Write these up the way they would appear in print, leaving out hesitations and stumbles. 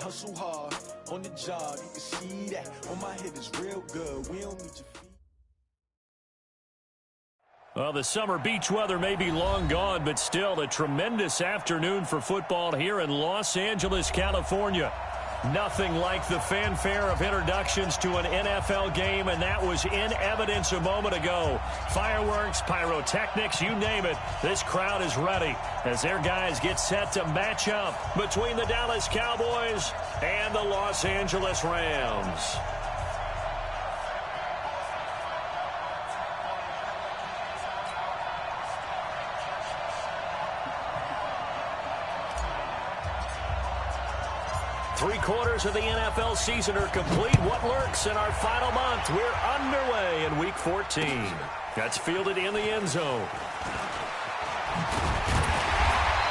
hustle hard on the job. You can see that on my head is real good. We don't need your feet. Well, the summer beach weather may be long gone, but still a tremendous afternoon for football here in Los Angeles, California. Nothing like the fanfare of introductions to an NFL game, and that was in evidence a moment ago. Fireworks, pyrotechnics, you name it. This crowd is ready as their guys get set to match up between the Dallas Cowboys and the Los Angeles Rams. Three-quarters of the NFL season are complete. What lurks in our final month? We're underway in Week 14. That's fielded in the end zone.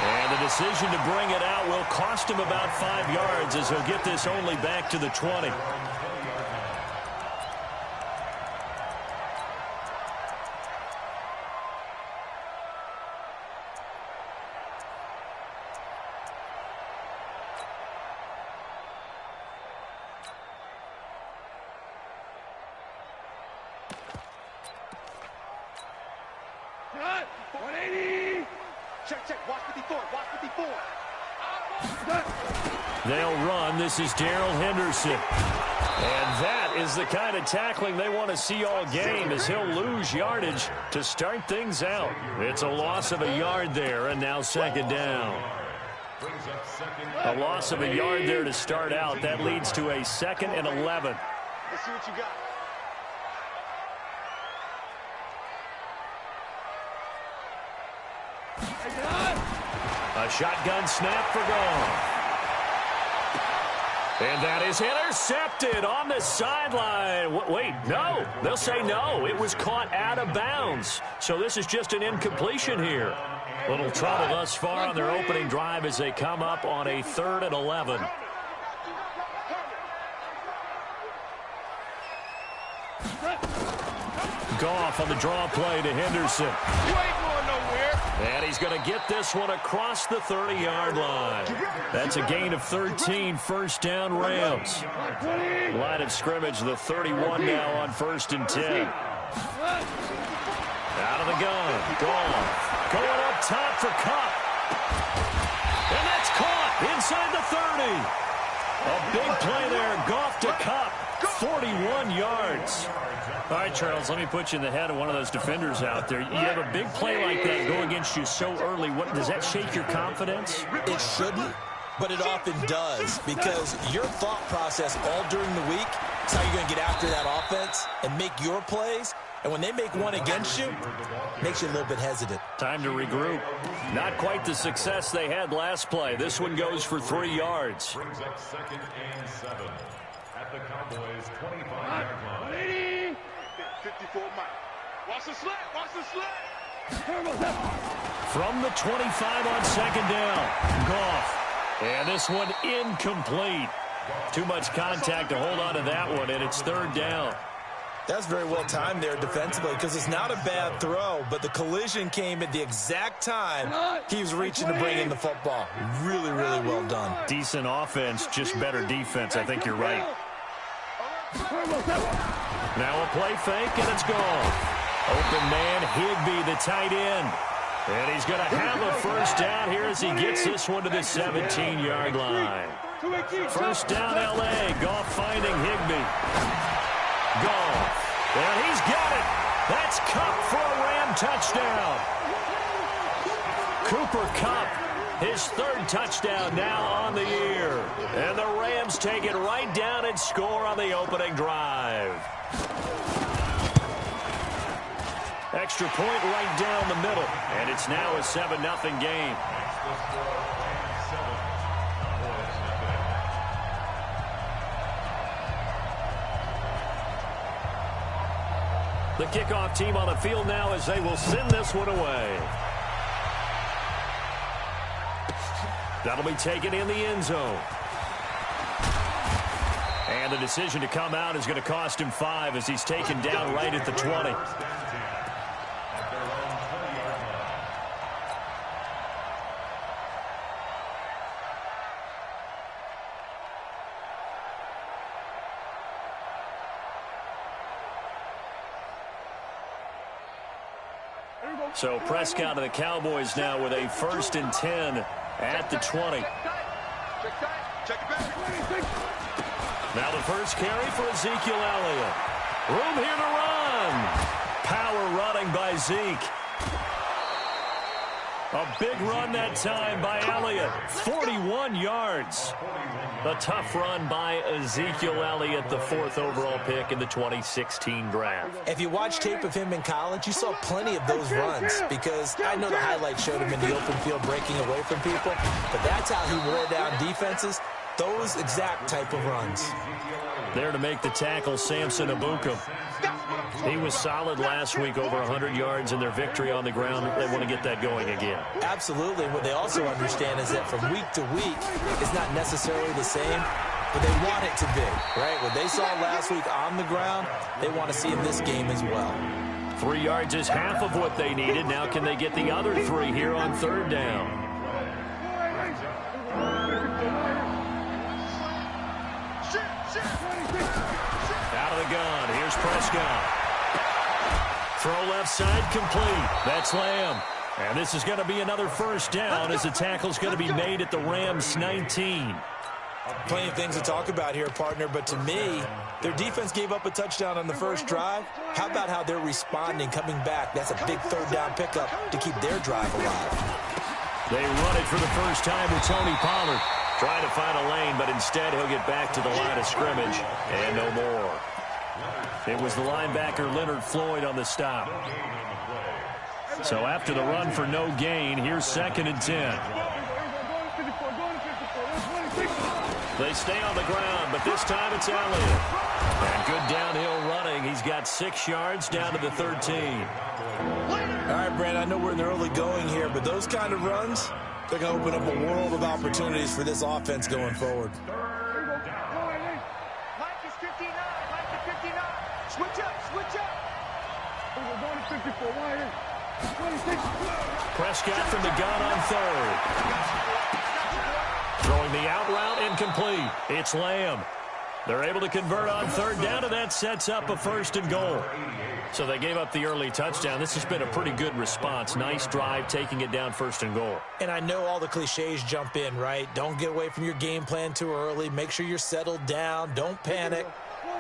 And the decision to bring it out will cost him about 5 yards as he'll get this only back to the 20. They'll run. This is Darrell Henderson. And that is the kind of tackling they want to see all game as he'll lose yardage to start things out. It's a loss of a yard there, and now second down. A loss of a yard there to start out. That leads to a 2nd and 11. Let's see what you got. A shotgun snap for Goff. And that is intercepted on the sideline. Wait, no. They'll say no. It was caught out of bounds. So this is just an incompletion here. Little trouble thus far on their opening drive as they come up on a 3rd and 11. Goff on the draw play to Henderson. And he's going to get this one across the 30-yard line. That's a gain of 13, first down Rams. Line of scrimmage, the 31 now on 1st and 10. Out of the gun, Goff. Going up top for Kupp. And that's caught inside the 30. A big play there, Goff to Kupp. 41 yards. All right, Charles, let me put you in the head of one of those defenders out there. You have a big play like that go against you so early. Does that shake your confidence? It shouldn't, but it often does, because your thought process all during the week is how you're going to get after that offense and make your plays. And when they make one against you, it makes you a little bit hesitant. Time to regroup. Not quite the success they had last play. This one goes for 3 yards. Brings up 2nd and 7 at the Cowboys' 25-yard line. 54 miles. Watch the slant. Watch the slant. From the 25 on 2nd down. Goff. And this one incomplete. Too much contact to hold on to that one, and it's 3rd down. That's very well timed there defensively, because it's not a bad throw, but the collision came at the exact time he was reaching to bring in the football. Really, really well done. Decent offense, just better defense. I think you're right. Now a play fake, and it's gone. Open man, Higbee, the tight end. And he's going to have a first down here as he gets this one to the 17-yard line. First down, L.A. Goff finding Higbee. Goff. And he's got it. That's Kupp for a Ram touchdown. Cooper Kupp, his 3rd touchdown now on the year. And the Rams take it right down and score on the opening drive. Extra point right down the middle. And it's now a 7-0 game. The kickoff team on the field now as they will send this one away. That'll be taken in the end zone. And the decision to come out is going to cost him 5 as he's taken down right at the 20. So Prescott and the Cowboys now with a 1st and 10 at the 20. Now the first carry for Ezekiel Elliott. Room here to run. Power running by Zeke. A big run that time by Elliott. 41 yards. A tough run by Ezekiel Elliott, the 4th overall pick in the 2016 draft. If you watch tape of him in college, you saw plenty of those runs because I know the highlights showed him in the open field breaking away from people, but that's how he wore down defenses, those exact type of runs. There to make the tackle, Samson Abukum. He was solid last week, over 100 yards in their victory on the ground. They want to get that going again. Absolutely. What they also understand is that from week to week, it's not necessarily the same, but they want it to be, right? What they saw last week on the ground, they want to see in this game as well. 3 yards is half of what they needed. Now can they get the other 3 here on 3rd down? Out of the gun. Here's Prescott. Throw left side complete. That's Lamb. And this is going to be another 1st down as the tackle's going to be made at the Rams 19. Plenty of things to talk about here, partner, but to me, their defense gave up a touchdown on the first drive. How about how they're responding, coming back? That's a big 3rd down pickup to keep their drive alive. They run it for the first time with Tony Pollard. Trying to find a lane, but instead he'll get back to the line of scrimmage and no more. It was the linebacker Leonard Floyd on the stop. So after the run for no gain, here's 2nd and 10. They stay on the ground, but this time it's Elliott. And good downhill running. He's got 6 yards down to the 13. All right, Brent, I know we're in the early going here, but those kind of runs, they're going to open up a world of opportunities for this offense going forward. Mike is 59. Mike is 59. Switch up. Switch up. Prescott from the gun on 3rd. Throwing the out route incomplete. It's Lamb. They're able to convert on 3rd down, and that sets up a 1st and goal. So they gave up the early touchdown. This has been a pretty good response. Nice drive, taking it down 1st and goal. And I know all the cliches jump in, right? Don't get away from your game plan too early. Make sure you're settled down. Don't panic.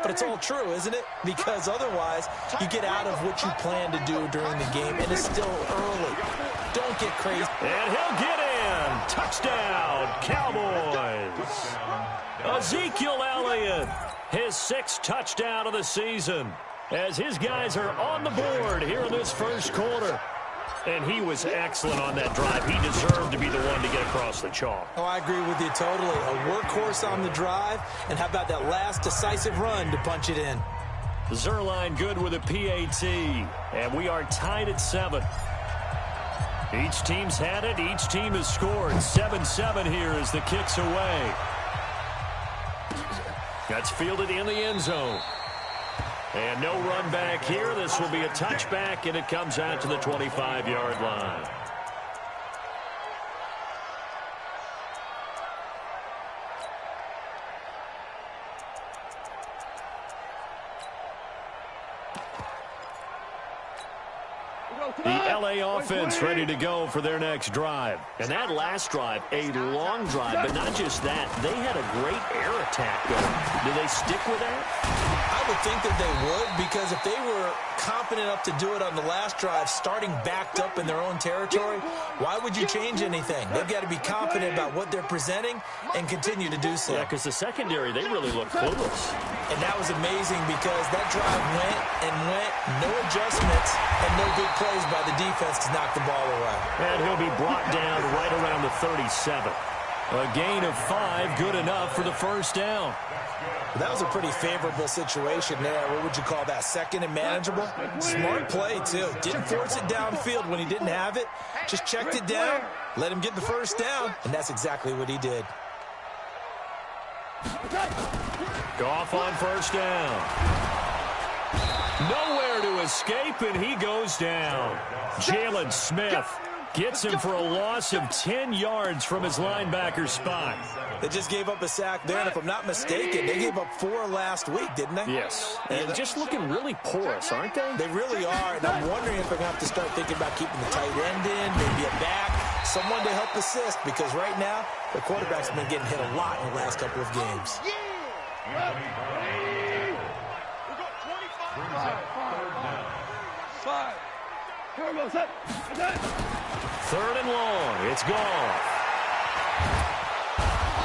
But it's all true, isn't it? Because otherwise, you get out of what you plan to do during the game, and it's still early. Don't get crazy. And he'll get in. Touchdown, Cowboys. Ezekiel Elliott, his 6th touchdown of the season, as his guys are on the board here in this 1st quarter. And he was excellent on that drive. He deserved to be the one to get across the chalk. Oh, I agree with you totally. A workhorse on the drive, and how about that last decisive run to punch it in? Zerline good with a PAT, and we are tied at 7. Each team's had it. Each team has scored. 7-7 here as the kick's away. That's fielded in the end zone. And no run back here. This will be a touchback, and it comes out to the 25-yard line. The L.A. offense ready to go for their next drive. And that last drive, a long drive, but not just that. They had a great air attack going. Do they stick with that? I would think that they would, because if they were confident enough to do it on the last drive, starting backed up in their own territory, why would you change anything? They've got to be confident about what they're presenting and continue to do so. Yeah, because the secondary, they really look clueless. And that was amazing because that drive went and went, no adjustments, and no big plays by the defense to knock the ball away. And he'll be brought down right around the 37. A gain of 5, good enough for the 1st down. Well, that was a pretty favorable situation there. What would you call that? 2nd and manageable? Smart play, too. Didn't force it downfield when he didn't have it. Just checked it down, let him get the 1st down, and that's exactly what he did. Goff on 1st down. Nowhere to escape, and he goes down. Jalen Smith Gets him for a loss of 10 yards from his linebacker spot. They just gave up a sack there, and if I'm not mistaken, they gave up 4 last week, didn't they? Yes. And just looking really porous, aren't they? They really are, and I'm wondering if they're going to have to start thinking about keeping the tight end in, maybe a back, someone to help assist, because right now, the quarterback's been getting hit a lot in the last couple of games. Third and long. It's gone.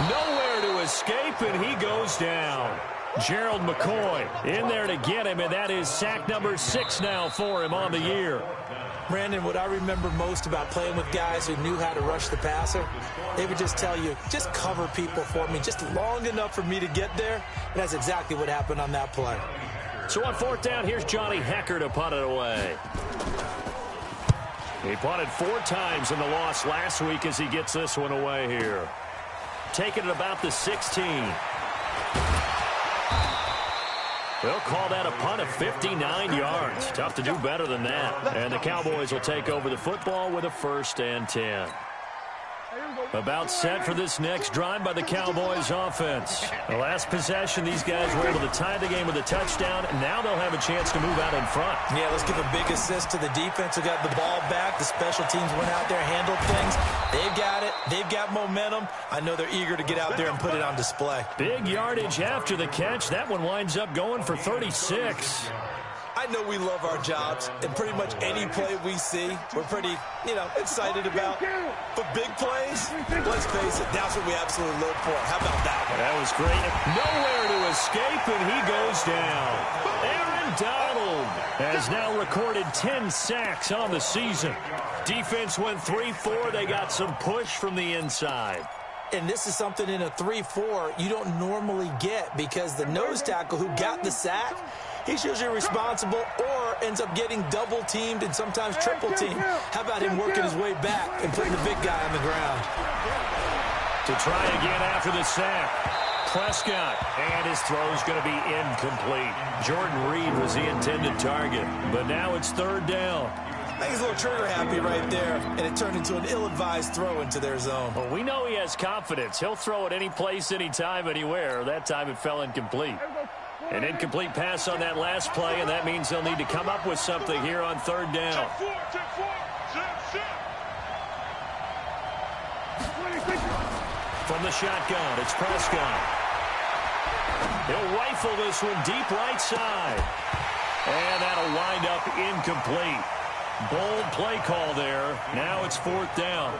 Nowhere to escape, and he goes down. Gerald McCoy in there to get him, and that is sack number 6 now for him on the year. Brandon, what I remember most about playing with guys who knew how to rush the passer, they would just tell you, just cover people for me, just long enough for me to get there. And that's exactly what happened on that play. So on 4th down, here's Johnny Hecker to punt it away. He punted 4 times in the loss last week as he gets this one away here. Taking it about the 16. They'll call that a punt of 59 yards. Tough to do better than that. And the Cowboys will take over the football with a 1st and 10. About set for this next drive by the Cowboys offense. The last possession, these guys were able to tie the game with a touchdown, and now they'll have a chance to move out in front. Yeah, let's give a big assist to the defense who got the ball back. The special teams went out there, handled things. They've got it. They've got momentum. I know they're eager to get out there and put it on display. Big yardage after the catch. That one winds up going for 36. I know we love our jobs, and pretty much any play we see, we're pretty, excited about. But big plays, let's face it, that's what we absolutely live for. How about that one? That was great. Nowhere to escape, and he goes down. Aaron Donald has now recorded 10 sacks on the season. Defense went 3-4. They got some push from the inside. And this is something in a 3-4 you don't normally get, because the nose tackle who got the sack, he's usually responsible or ends up getting double-teamed and sometimes triple-teamed. How about him working his way back and putting the big guy on the ground? To try again after the sack. Prescott, and his throw's going to be incomplete. Jordan Reed was the intended target, but now it's 3rd down. I think he's a little trigger happy right there, and it turned into an ill-advised throw into their zone. Well, we know he has confidence. He'll throw it any place, anytime, anywhere. That time it fell incomplete. An incomplete pass on that last play, and that means they'll need to come up with something here on 3rd down. From the shotgun, it's Prescott. He'll rifle this one deep right side. And that'll wind up incomplete. Bold play call there. Now it's 4th down.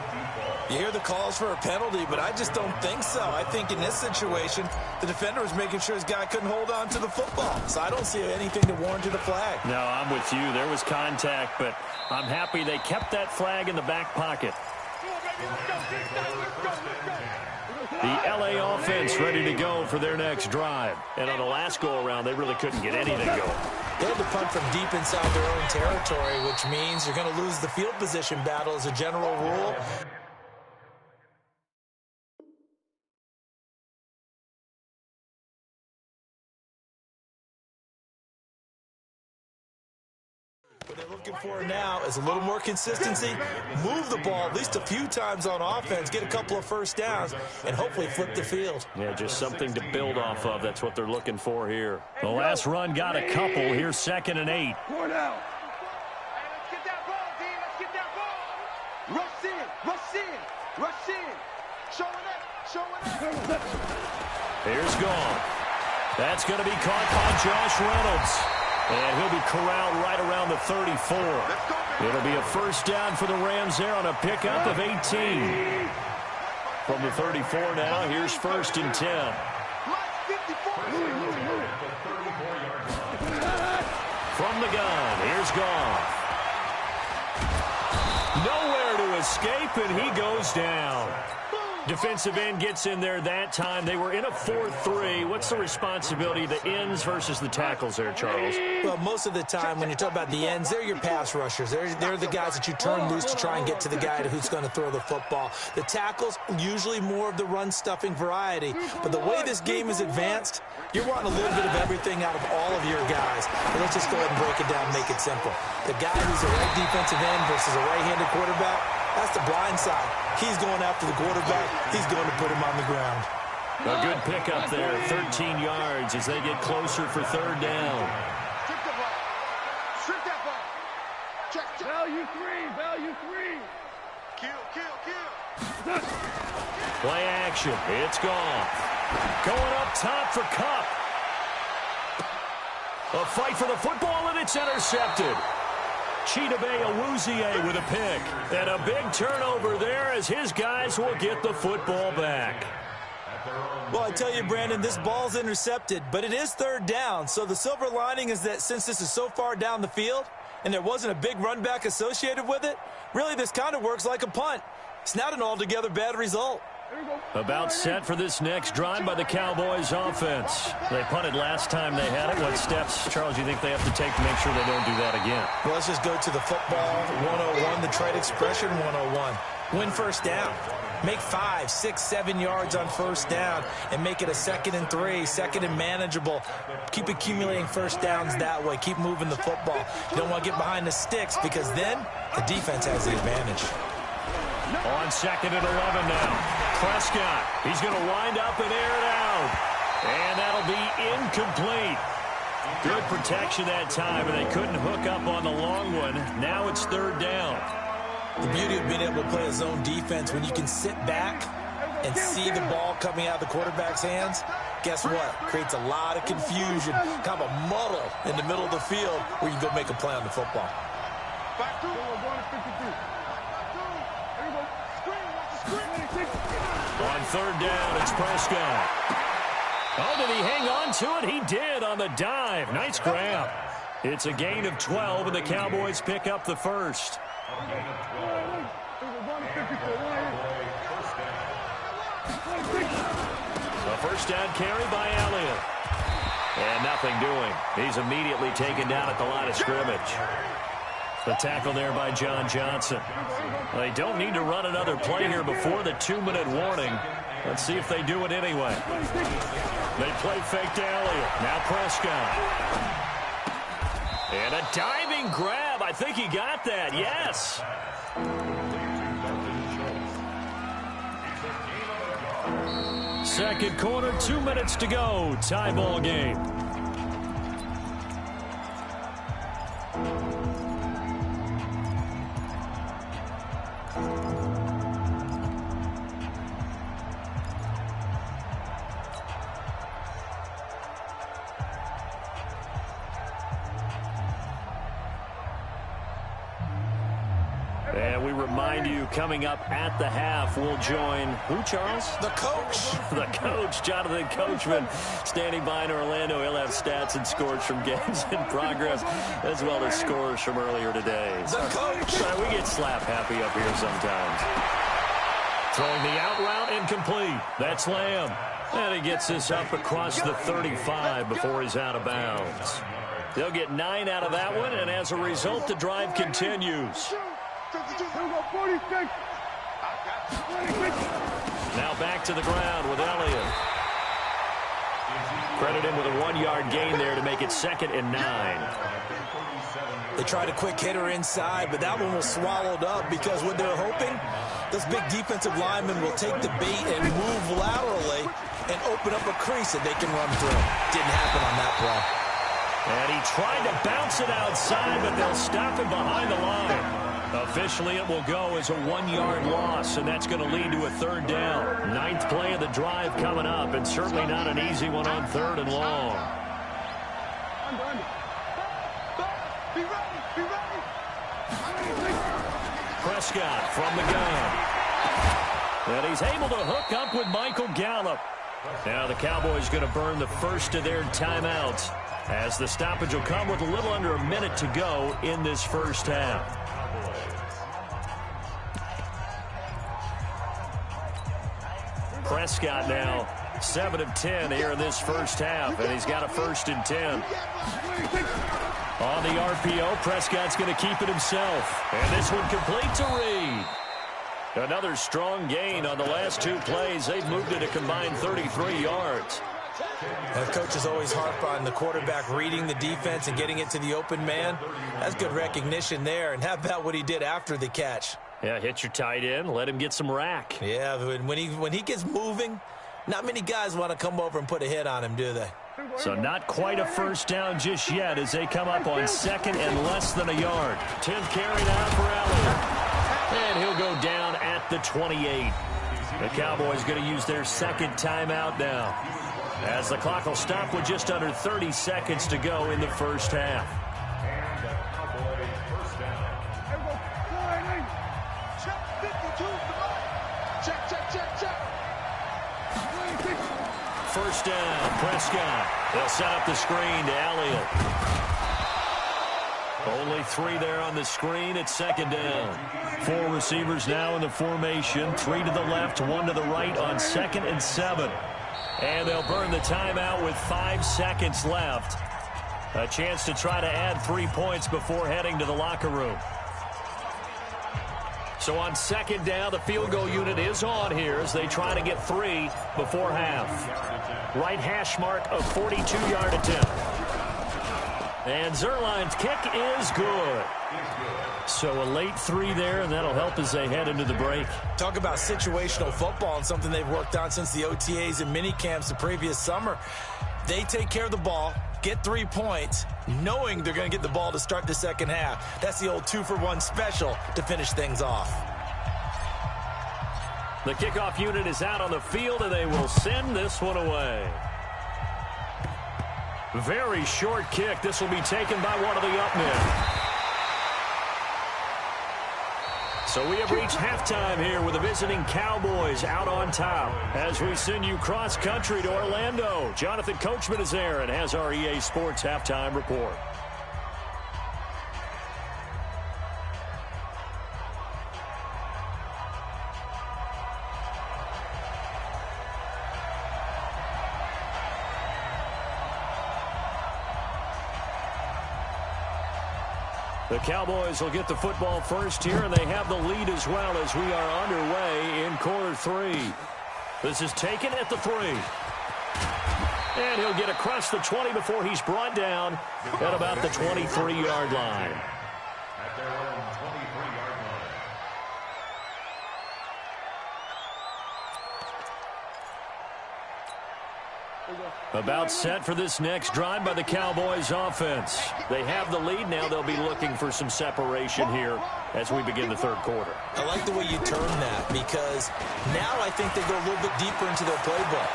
You hear the calls for a penalty, but I just don't think so. I think in this situation, the defender was making sure his guy couldn't hold on to the football. So I don't see anything to warrant a flag. No, I'm with you. There was contact, but I'm happy they kept that flag in the back pocket. The LA offense ready to go for their next drive. And on the last go-around, they really couldn't get anything going. They had to punt from deep inside their own territory, which means you're going to lose the field position battle as a general rule. What they're looking for now is a little more consistency, move the ball at least a few times on offense, get a couple of 1st downs, and hopefully flip the field. Yeah, just something to build off of. That's what they're looking for here. The last run got a couple. Here's 2nd and 8. Let's get that ball, D. Let's get that ball. Rush in, rush in, rush in. Showing up. Here's gone. That's going to be caught by Josh Reynolds. And he'll be corralled right around the 34. It'll be a 1st down for the Rams there on a pickup of 18. From the 34 now, here's 1st and 10. From the gun, here's Goff. Nowhere to escape, and he goes down. Defensive end gets in there that time. They were in a 4-3. What's the responsibility of the ends versus the tackles there, Charles? Well, most of the time when you talk about the ends, they're your pass rushers. They're the guys that you turn loose to try and get to the guy who's going to throw the football. The tackles, usually more of the run-stuffing variety. But the way this game is advanced, you're wanting a little bit of everything out of all of your guys. But let's just go ahead and break it down and make it simple. The guy who's a right defensive end versus a right-handed quarterback, That's the blind side. He's going after the quarterback. He's going to put him on the ground. A good pickup there, 13 yards as they get closer for third down. Strip the ball. Strip that ball. Check. Value three. Kill. Play action. It's gone. Going up top for Cup. A fight for the football, and it's intercepted. Chidobe Awuzie with a pick. And a big turnover there as his guys will get the football back. Well, I tell you, Brandon, this ball's intercepted, but it is third down. So the silver lining is that since this is so far down the field and there wasn't a big run back associated with it, really this kind of works like a punt. It's not an altogether bad result. About set for this next drive by the Cowboys offense. They punted last time they had it. What steps, Charles, you think they have to take to make sure they don't do that again? Well, let's just go to the football 101, the trade expression 101. Win first down. Make 5, 6, 7 yards on first down and make it a 2nd and 3, 2nd and manageable. Keep accumulating first downs that way. Keep moving the football. You don't want to get behind the sticks because then the defense has the advantage. On 2nd and 11 now. Prescott, he's going to wind up and air it out. And that'll be incomplete. Good protection that time, and they couldn't hook up on the long one. Now it's third down. The beauty of being able to play a zone defense when you can sit back and see the ball coming out of the quarterback's hands, guess what? Creates a lot of confusion, kind of a muddle in the middle of the field where you can go make a play on the football. On third down, it's Prescott. Oh, did he hang on to it? He did on the dive. Nice grab. It's a gain of 12, and the Cowboys pick up the first. A first down carry by Elliott. And nothing doing. He's immediately taken down at the line of scrimmage. The tackle there by John Johnson. They don't need to run another play here before the 2-minute warning. Let's see if they do it anyway. They play fake to Elliott. Now Prescott. And a diving grab. I think he got that. Yes. Second quarter, 2 minutes to go. Tie ball game. And we remind you, coming up at the half, we'll join who, Charles? The coach. The coach, Jonathan Coachman, standing by in Orlando. He'll have stats and scores from games in progress, as well as scores from earlier today. The coach. We get slap happy up here sometimes. Throwing the out route incomplete. That's Lamb. And he gets this up across the 35 before he's out of bounds. They'll get 9 out of that one, and as a result, the drive continues. Now back to the ground with Elliott. Credit him with a 1-yard gain there to make it 2nd and 9. They tried a quick hitter inside, but that one was swallowed up because what they're hoping, those big defensive linemen will take the bait and move laterally and open up a crease that they can run through. Didn't happen on that play. And he tried to bounce it outside, but they'll stop him behind the line. Officially, it will go as a 1-yard loss, and that's going to lead to a third down. 9th play of the drive coming up, and certainly not an easy one on 3rd and long. Prescott from the gun. And he's able to hook up with Michael Gallup. Now the Cowboys going to burn the first of their timeouts, as the stoppage will come with a little under a minute to go in this first half. Prescott now 7 of 10 here in this first half, and he's got a 1st and 10. On the RPO, Prescott's going to keep it himself, and this one complete to Reed. Another strong gain on the last 2 plays. They've moved it a combined 33 yards. The coaches always harp on the quarterback reading the defense and getting it to the open man. That's good recognition there. And how about what he did after the catch? Yeah, hit your tight end. Let him get some rack. Yeah, when he gets moving, not many guys want to come over and put a hit on him, do they? So not quite a first down just yet as they come up on second and less than a yard. 10th carry now for Elliott. And he'll go down at the 28. The Cowboys going to use their second timeout now, as the clock will stop with just under 30 seconds to go in the first half. And the Cowboys first down. First down, Prescott. They'll set up the screen to Elliott. Only 3 there on the screen at second down. 4 receivers now in the formation. 3 to the left, 1 to the right on 2nd and 7. And they'll burn the timeout with 5 seconds left. A chance to try to add 3 points before heading to the locker room. So on second down, the field goal unit is on here as they try to get 3 before half. Right hash mark of 42-yard attempt. And Zerline's kick is good. So a late 3 there, and that'll help as they head into the break. Talk about situational football and something they've worked on since the OTAs and mini camps the previous summer. They take care of the ball, get 3 points, knowing they're going to get the ball to start the second half. That's the old 2-for-1 special to finish things off. The kickoff unit is out on the field, and they will send this one away. Very short kick. This will be taken by one of the up men. So we have reached halftime here with the visiting Cowboys out on top. As we send you cross-country to Orlando, Jonathan Coachman is there and has our EA Sports halftime report. The Cowboys will get the football first here, and they have the lead as well as we are underway in quarter 3. This is taken at the 3. And he'll get across the 20 before he's brought down at about the 23-yard line. At their own 23-yard line. About set for this next drive by the Cowboys offense. They have the lead now. They'll be looking for some separation here as we begin the third quarter. I like the way you turn that, because now I think they go a little bit deeper into their playbook.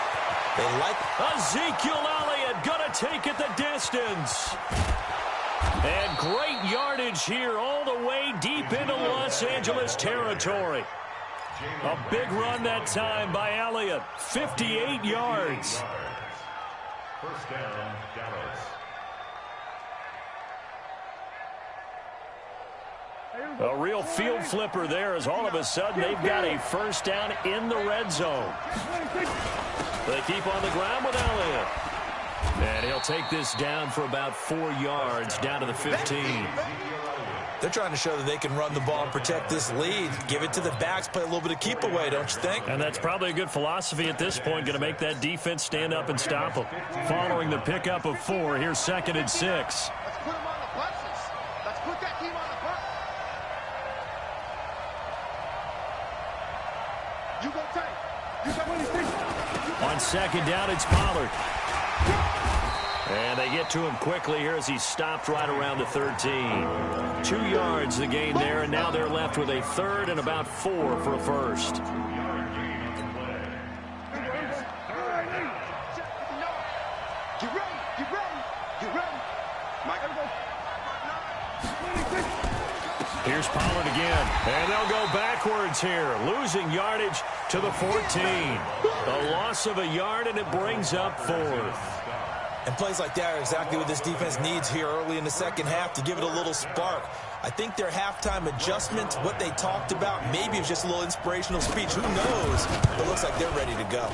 They like Ezekiel Elliott gonna take it the distance. And great yardage here all the way deep into Los Angeles territory. A big run that time by Elliott. 58 yards. First down, Dallas. A real field flipper there as all of a sudden they've got a first down in the red zone. They keep on the ground with Elliott. And he'll take this down for about 4 yards down to the 15. They're trying to show that they can run the ball and protect this lead. Give it to the backs, play a little bit of keep away, don't you think? And that's probably a good philosophy at this point, going to make that defense stand up and stop them. Following the pickup of 4, here's 2nd and 6. Let's put them on the buses. Let's put that team on the bus. You go tight. You got 26. On second down, it's Pollard. And they get to him quickly here as he stopped right around the 13. 2 yards the gain there, and now they're left with a third and about 4 for a first. Get ready. Get ready. Get ready. Here's Pollard again, and they'll go backwards here, losing yardage to the 14. A loss of a yard, and it brings up 4th. And plays like that are exactly what this defense needs here early in the second half to give it a little spark. I think their halftime adjustment, what they talked about, maybe it was just a little inspirational speech. Who knows? But it looks like they're ready to go.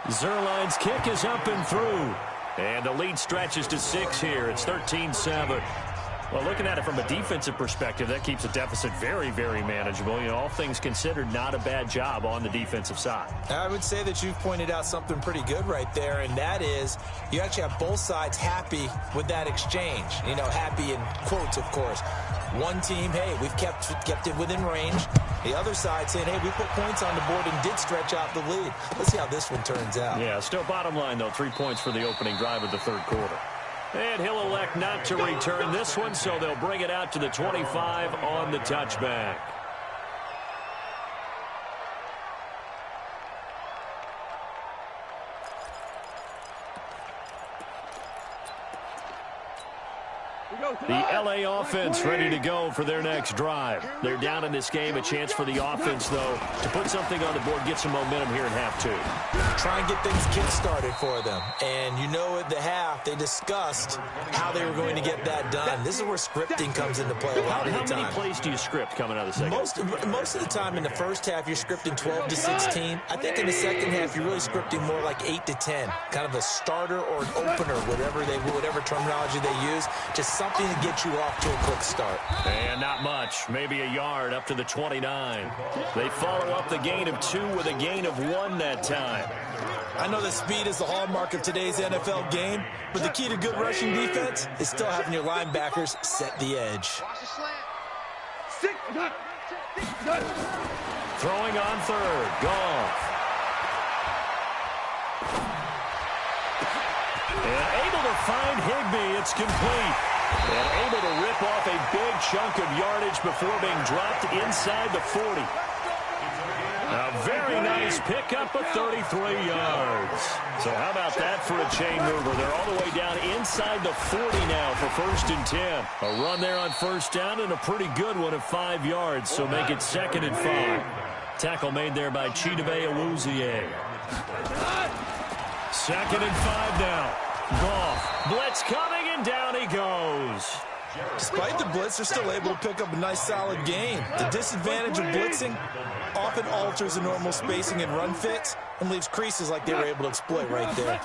Zerline's kick is up and through. And the lead stretches to 6 here. It's 13-7. Well, looking at it from a defensive perspective, that keeps a deficit very, very manageable. You know, all things considered, not a bad job on the defensive side. I would say that you've pointed out something pretty good right there, and that is you actually have both sides happy with that exchange. You know, happy in quotes, of course. One team, hey, we've kept it within range. The other side saying, hey, we put points on the board and did stretch out the lead. Let's see how this one turns out. Yeah, still bottom line, though, 3 points for the opening drive of the third quarter. And he'll elect not to return this one, so they'll bring it out to the 25 on the touchback. The L.A. offense ready to go for their next drive. They're down in this game. A chance for the offense, though, to put something on the board, get some momentum here in half two. Try and get things kick-started for them. And you know at the half, they discussed how they were going to get that done. This is where scripting comes into play a lot of the time. How many plays do you script coming out of the second? Most of the time in the first half, you're scripting 12 to 16. I think in the second half, you're really scripting more like 8 to 10. Kind of a starter or an opener, whatever terminology they use. Just something to get you off to a quick start. And not much. Maybe a yard up to the 29. They follow up the gain of 2 with a gain of 1 that time. I know that speed is the hallmark of today's NFL game, but the key to good rushing defense is still having your linebackers set the edge. Throwing on third. Goff. And able to find Higbee. It's complete. And able to rip off a big chunk of yardage before being dropped inside the 40. A very nice pickup of 33 yards. So how about that for a chain mover? They're all the way down inside the 40 now for 1st and 10. A run there on first down and a pretty good one of 5 yards. So make it 2nd and 5. Tackle made there by Chidobe Awuzie. 2nd and 5 now. Goff. Blitz coming, and down he goes. Despite the blitz, they're still able to pick up a nice, solid gain. The disadvantage of blitzing often alters the normal spacing and run fits and leaves creases like they were able to exploit right there.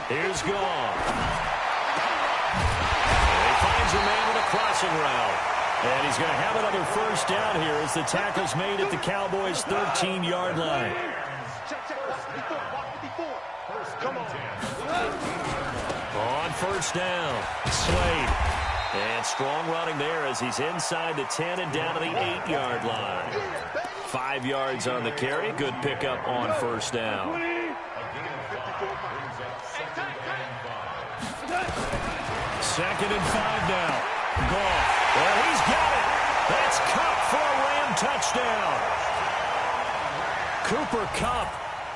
Here's Goff. He finds a man with a crossing route. And he's going to have another first down here as the tackle's made at the Cowboys' 13-yard line. On first down, Slade. And strong running there as he's inside the 10 and down to the 8-yard line. 5 yards on the carry. Good pickup on first down. 2nd and 5 now. Goff. Well, he's got it. That's Kupp for a Ram touchdown. Cooper Kupp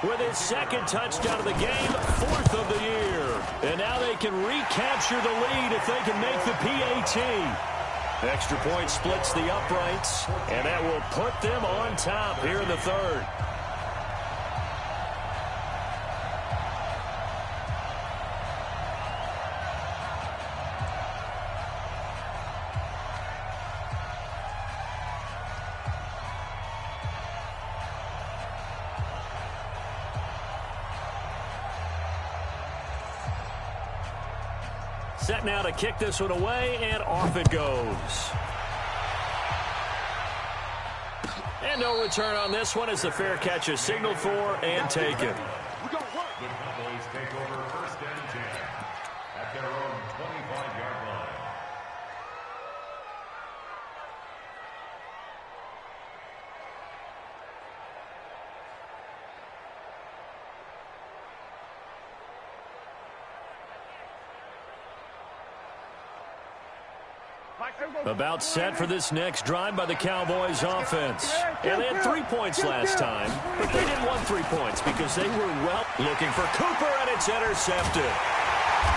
with his 2nd touchdown of the game, 4th of the year. And now they can recapture the lead if they can make the PAT. Extra point splits the uprights, and that will put them on top here in the third. Set now to kick this one away, and off it goes. And no return on this one as the fair catch is signaled for and taken. The Cowboys take over 1st and 10 at their own 25-yard line. About set for this next drive by the Cowboys offense. And they had 3 points last time, but they didn't want 3 points because they were well looking for Cooper, and it's intercepted.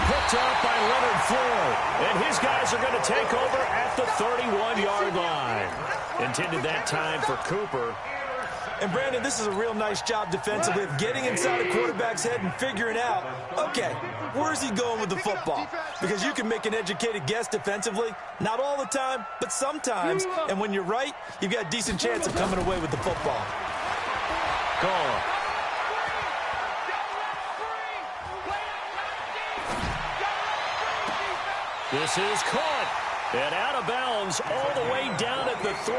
Picked up by Leonard Floyd, and his guys are going to take over at the 31-yard line. Intended that time for Cooper. And, Brandon, this is a real nice job defensively of getting inside a quarterback's head and figuring out, okay, where's he going with the football? Because you can make an educated guess defensively, not all the time, but sometimes. And when you're right, you've got a decent chance of coming away with the football. Gone. This is caught. And out of bounds all the way down at the 3.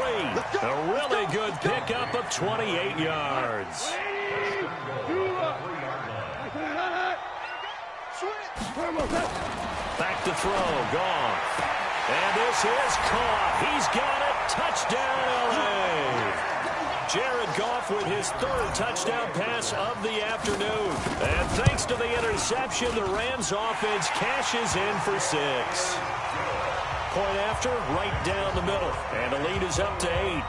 A really good pickup of 28 yards. Back to throw, Goff. And this is caught. He's got it. Touchdown, L.A. Jared Goff with his 3rd touchdown pass of the afternoon. And thanks to the interception, the Rams offense cashes in for 6. Point after, right down the middle. And the lead is up to 8.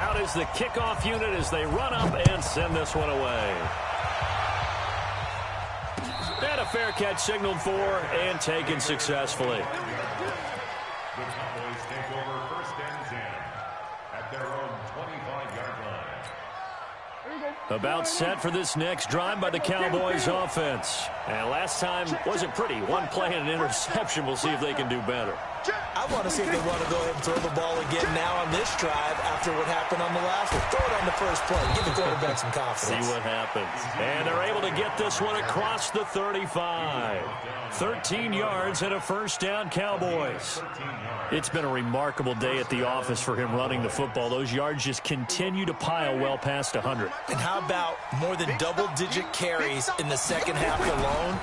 Out is the kickoff unit as they run up and send this one away. And a fair catch signaled for and taken successfully. The Cowboys take over 1st and 10 at their own 25-yard line. About set for this next drive by the Cowboys offense. And last time wasn't pretty. One play and an interception. We'll see if they can do better. I want to see if they want to go ahead and throw the ball again now on this drive after what happened on the last one. Throw it on the first play. Give the quarterback some confidence. See what happens. And they're able to get this one across the 35. 13 yards and a 1st down, Cowboys. It's been a remarkable day at the office for him running the football. Those yards just continue to pile well past 100. And how about more than double-digit carries in the second half alone?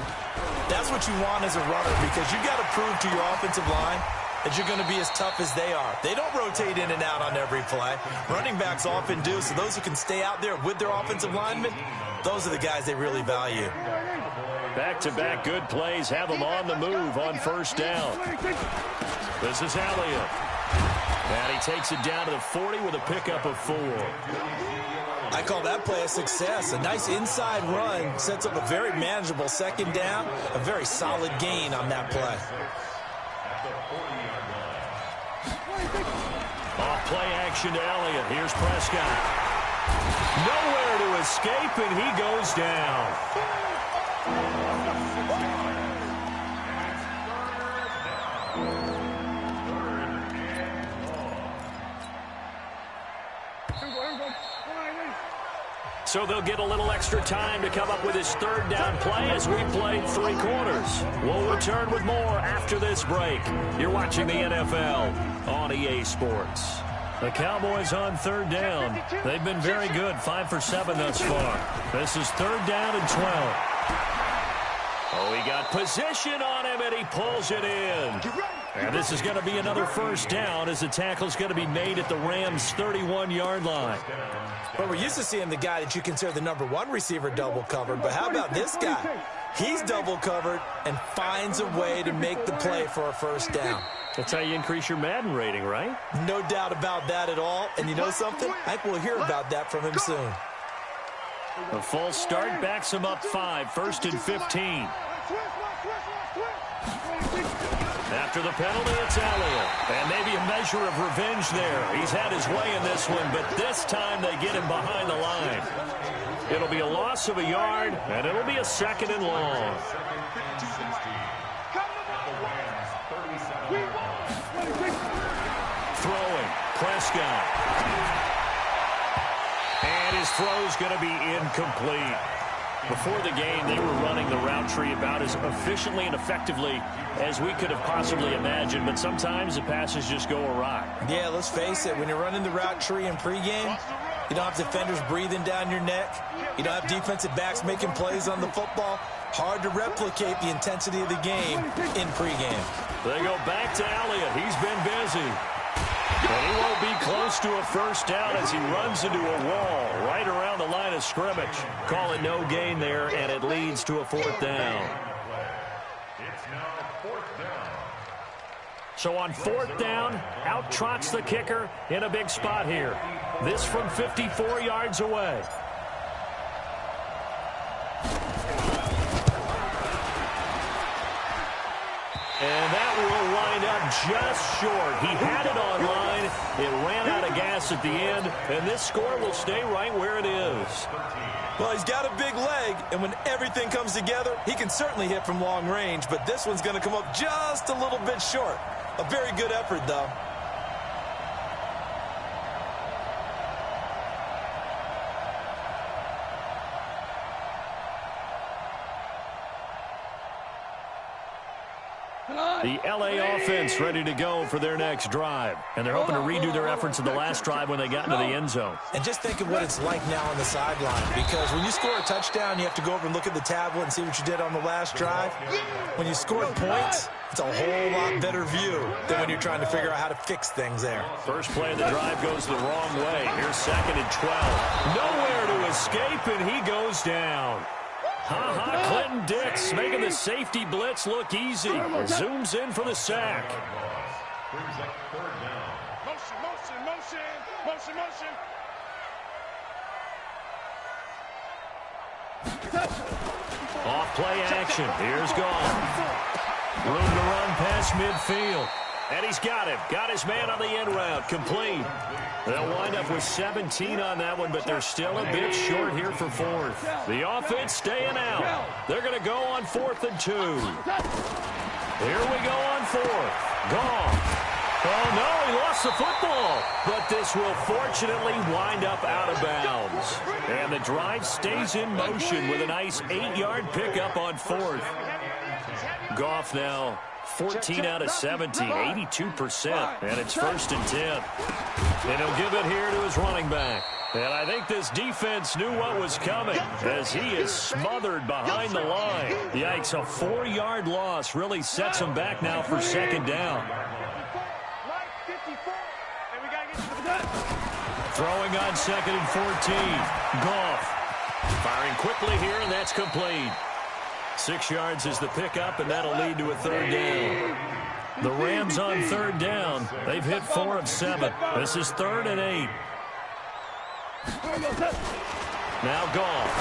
That's what you want as a runner, because you've got to prove to your offensive line that you're going to be as tough as they are. They don't rotate in and out on every play. Running backs often do, so those who can stay out there with their offensive linemen, those are the guys they really value. Back-to-back good plays have them on the move on 1st down. This is Elliott. And he takes it down to the 40 with a pickup of 4. I call that play a success. A nice inside run sets up a very manageable 2nd down, a very solid gain on that play. Off play action to Elliott. Here's Prescott. Nowhere to escape, and he goes down. So they'll get a little extra time to come up with his 3rd down play as we played 3 quarters. We'll return with more after this break. You're watching the NFL on EA Sports. The Cowboys on 3rd down. They've been very good, 5 for 7 thus far. This is 3rd down and 12. Oh, he got position on him, and he pulls it in. And this is going to be another 1st down as the tackle's going to be made at the Rams' 31-yard line. But we're used to seeing the guy that you consider the #1 receiver double covered. But how about this guy? He's double covered and finds a way to make the play for a 1st down. That's how you increase your Madden rating, right? No doubt about that at all. And you know something? I think we'll hear about that from him soon. A false start backs him up 5, 1st and 15. After the penalty, it's Elliott. And maybe a measure of revenge there. He's had his way in this one, but this time they get him behind the line. It'll be a loss of a yard, and it'll be a 2nd and long. Throwing, Prescott. And his throw's going to be incomplete. Before the game, they were running the route tree about as efficiently and effectively as we could have possibly imagined, but sometimes the passes just go awry. Yeah, let's face it. When you're running the route tree in pregame, you don't have defenders breathing down your neck. You don't have defensive backs making plays on the football. Hard to replicate the intensity of the game in pregame. They go back to Elliott. He's been busy. And he won't be close to a 1st down as he runs into a wall right around the line of scrimmage. Call it no gain there, and it leads to a 4th down. It's now 4th down. So on 4th down, out trots the kicker in a big spot here. This from 54 yards away. And that will wind up just short. He had it on line. It ran out of gas at the end, and this score will stay right where it is. Well, he's got a big leg, and when everything comes together, he can certainly hit from long range, but this one's going to come up just a little bit short. A very good effort, though. The LA offense ready to go for their next drive. And they're hoping to redo their efforts in the last drive when they got into the end zone. And just think of what it's like now on the sideline. Because when you score a touchdown, you have to go over and look at the tablet and see what you did on the last drive. When you scored points, it's a whole lot better view than when you're trying to figure out how to fix things there. First play of the drive goes the wrong way. Here's 2nd and 12. Nowhere to escape, and he goes down. Clinton Dix making the safety blitz look easy. Zooms in for the sack. Brings up 3rd down. Motion. Off play action. Here's Goff. Room to run past midfield. And he's got him. Got his man on the end route. Complete. They'll wind up with 17 on that one, but they're still a bit short here for 4th. The offense staying out. They're going to go on 4th and 2. Here we go on 4th. Goff. Oh, no, he lost the football. But this will fortunately wind up out of bounds. And the drive stays in motion with a nice 8-yard pickup on 4th. Goff now 14 out of 70, 82%, and it's 1st and 10. And he'll give it here to his running back. And I think this defense knew what was coming as he is smothered behind the line. Yikes, a 4-yard loss really sets him back now for 2nd down. Throwing on 2nd and 14. Goff firing quickly here, and that's complete. 6 yards is the pickup, and that'll lead to a 3rd down. The Rams on 3rd down. They've hit 4 of 7. This is 3rd and 8. Now Goff.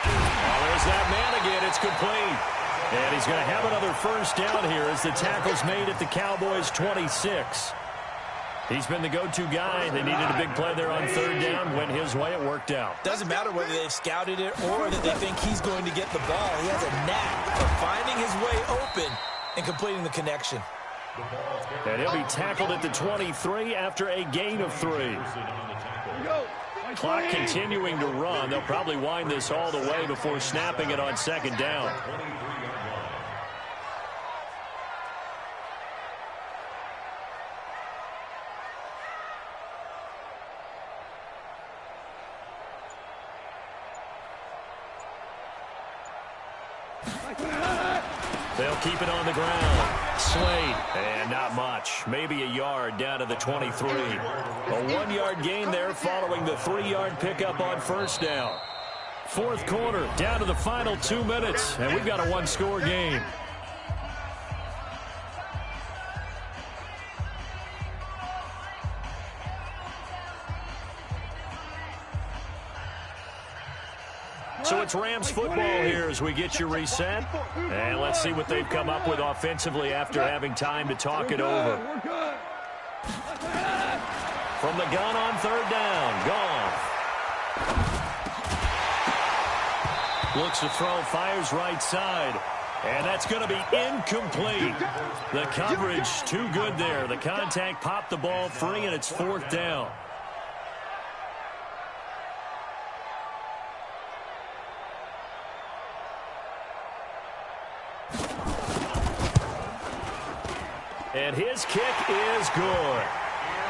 Oh, there's that man again. It's complete. And he's going to have another 1st down here as the tackle's made at the Cowboys' 26. He's been the go-to guy. They needed a big play there on 3rd down. Went his way. It worked out. Doesn't matter whether they've scouted it or that they think he's going to get the ball. He has a knack of finding his way open and completing the connection. And he'll be tackled at the 23 after a gain of 3. Clock continuing to run. They'll probably wind this all the way before snapping it on 2nd down. They'll keep it on the ground. Slade, and not much. Maybe a yard down to the 23. A 1-yard gain there following the 3-yard pickup on 1st down. 4th quarter, down to the final 2 minutes, and we've got a 1-score game. So it's Rams football here as we get you reset. And let's see what they've come up with offensively after having time to talk it over. From the gun on 3rd down, Goff. Looks to throw, fires right side. And that's going to be incomplete. The coverage too good there. The contact popped the ball free, and it's 4th down. And his kick is good.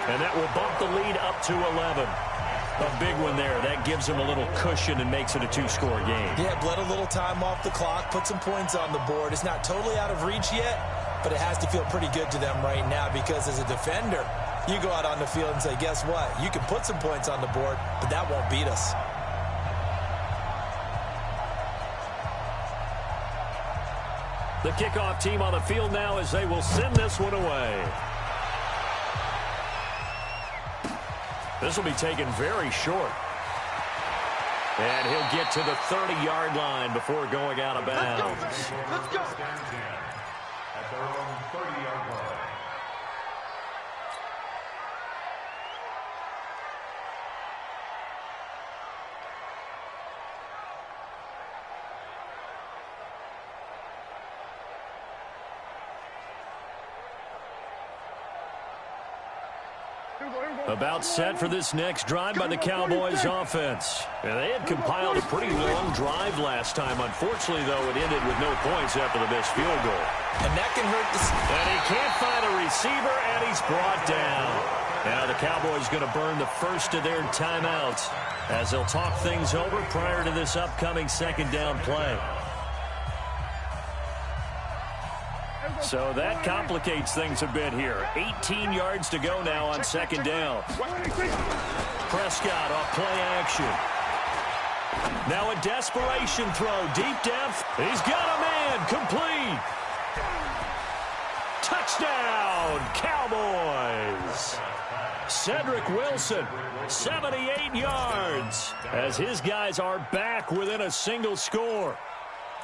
And that will bump the lead up to 11. A big one there. That gives him a little cushion and makes it a 2-score game. Yeah, bled a little time off the clock, put some points on the board. It's not totally out of reach yet, but it has to feel pretty good to them right now because as a defender, you go out on the field and say, guess what? You can put some points on the board, but that won't beat us. The kickoff team on the field now as they will send this one away. This will be taken very short. And he'll get to the 30-yard line before going out of bounds. Let's go. At their own 30-yard line. About set for this next drive by the Cowboys offense. And they had compiled a pretty long drive last time. Unfortunately, though, it ended with no points after the missed field goal. And that can hurt the... And he can't find a receiver, and he's brought down. Now the Cowboys going to burn the first of their timeouts as they'll talk things over prior to this upcoming second down play. So that complicates things a bit here. 18 yards to go now on second down. Prescott off play action. Now a desperation throw, deep depth. He's got a man, complete. Touchdown, Cowboys. Cedric Wilson, 78 yards, as his guys are back within a single score.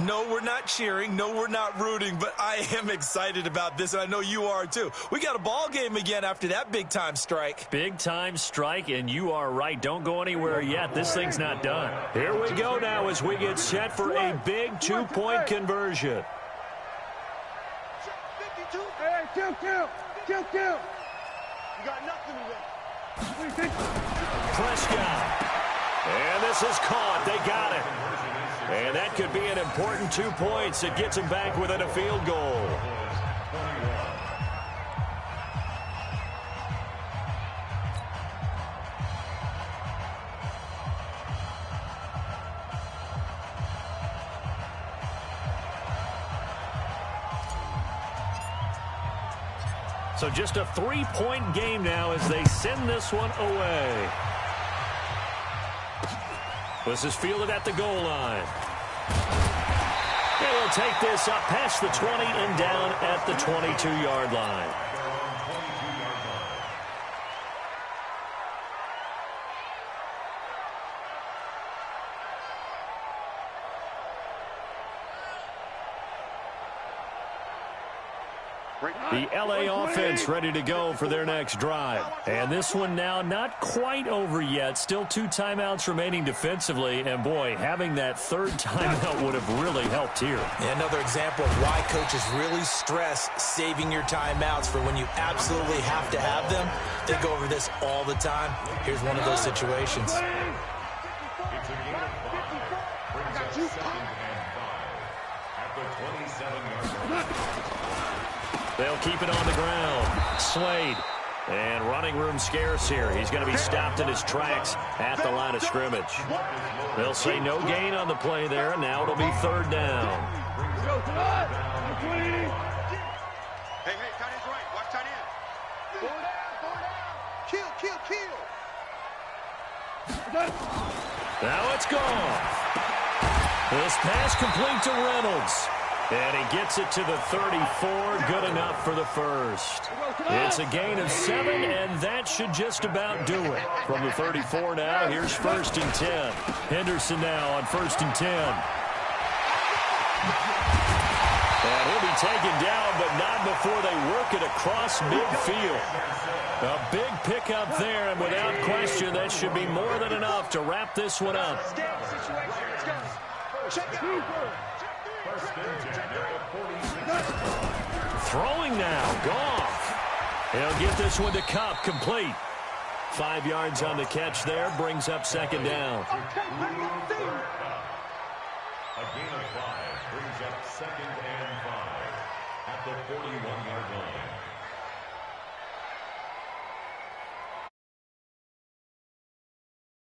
No, we're not cheering. No, we're not rooting, but I am excited about this, and I know you are too. We got a ball game again after that big-time strike. Big-time strike, and you are right. Don't go anywhere yet. This thing's not done. Here we go now as we get set for a big two-point conversion. Hey, kill. You got nothing to do. Prescott. And this is caught. They got it. And that could be an important 2 points. It gets him back within a field goal. So just a 3-point game now as they send this one away. This is fielded at the goal line. They will take this up past the 20 and down at the 22-yard line. The LA offense ready to go for their next drive. And this one now not quite over yet. Still 2 timeouts remaining defensively. And, boy, having that third timeout would have really helped here. Another example of why coaches really stress saving your timeouts for when you absolutely have to have them. They go over this all the time. Here's one of those situations. It's a gain of 5. Brings up 2nd and 5 at the 27-yard line. They'll keep it on the ground. Slade. And running room scarce here. He's going to be stopped in his tracks at the line of scrimmage. They'll say no gain on the play there. Now it'll be third down. Hey, tight end's right. Watch tight end. Four down. Kill. Now it's gone. This pass complete to Reynolds. And he gets it to the 34, good enough for the first. It's a gain of 7, and that should just about do it. From the 34 now, here's 1st and 10. Henderson now on 1st and 10. And he'll be taken down, but not before they work it across midfield. A big pickup there, and without question, that should be more than enough to wrap this one up. Throwing now, Goff. He'll get this one to Cup, complete. 5 yards on the catch there, brings up second down. A gain of 5 brings up 2nd and 5 at the 41-yard line.